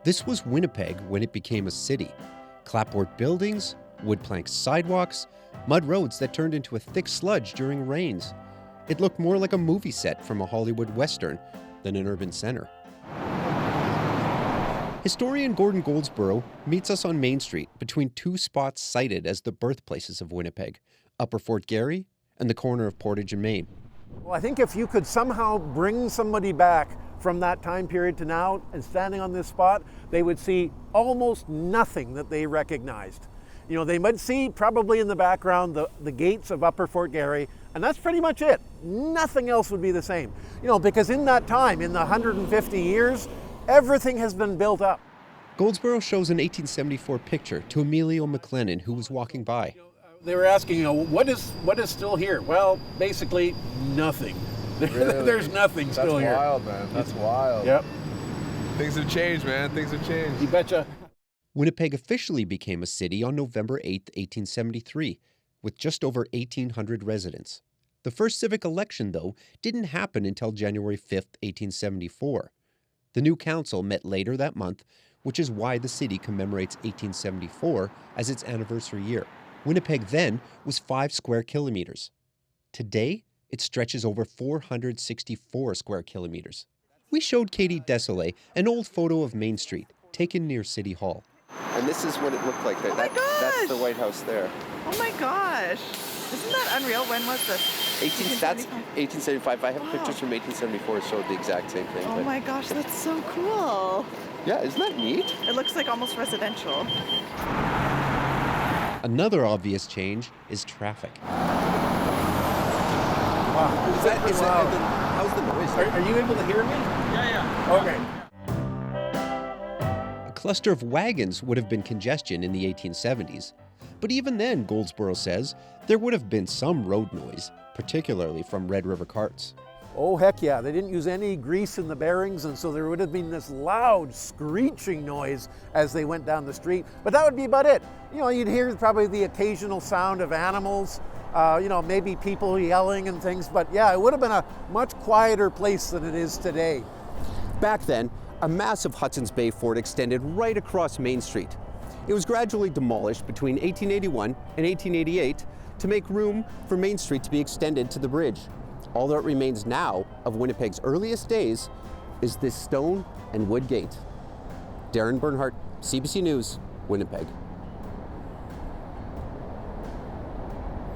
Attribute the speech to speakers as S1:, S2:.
S1: This was Winnipeg when it became a city. Clapboard buildings, wood plank sidewalks, mud roads that turned into a thick sludge during rains. It looked more like a movie set from a Hollywood Western than an urban center. Historian Gordon Goldsborough meets us on Main Street between two spots cited as the birthplaces of Winnipeg, Upper Fort Garry and the corner of Portage and Main.
S2: Well, I think if you could somehow bring somebody back from that time period to now and standing on this spot, they would see almost nothing that they recognized. You know, they might see probably in the background the gates of Upper Fort Garry, and that's pretty much it. Nothing else would be the same. You know, because in that time, in the 150 years, everything has been built up.
S1: Goldsborough shows an 1874 picture to Emilio McLennan, who was walking by.
S2: They were asking, you know, what is still here? Well, basically nothing.
S3: Really?
S2: There's nothing still here.
S3: That's wild, man. That's wild.
S2: Yep.
S3: Things have changed, man. Things have changed.
S2: You betcha.
S1: Winnipeg officially became a city on November 8, 1873, with just over 1,800 residents. The first civic election, though, didn't happen until January 5, 1874. The new council met later that month, which is why the city commemorates 1874 as its anniversary year. Winnipeg then was 5 square kilometers. Today, it stretches over 464 square kilometers. We showed Katie Desolé an old photo of Main Street, taken near City Hall.
S4: And this is what it looked like.
S5: Oh my gosh!
S4: That's the White House there.
S5: Oh my gosh. Isn't that unreal? When was this?
S4: 1875. I have pictures from 1874 that showed the exact same thing.
S5: Oh my gosh, that's so cool.
S4: Yeah, isn't that neat?
S5: It looks like almost residential.
S1: Another obvious change is traffic.
S2: Wow.
S4: How's the noise?
S2: Are you able to hear me?
S5: Yeah.
S2: Okay.
S1: A cluster of wagons would have been congestion in the 1870s. But even then, Goldsborough says, there would have been some road noise, particularly from Red River carts.
S2: Oh, heck yeah. They didn't use any grease in the bearings, and so there would have been this loud screeching noise as they went down the street. But that would be about it. You know, you'd hear probably the occasional sound of animals, you know, maybe people yelling and things. But yeah, it would have been a much quieter place than it is today.
S1: Back then, a massive Hudson's Bay fort extended right across Main Street. It was gradually demolished between 1881 and 1888 to make room for Main Street to be extended to the bridge. All that remains now of Winnipeg's earliest days is this stone and wood gate. Darren Bernhardt, CBC News, Winnipeg.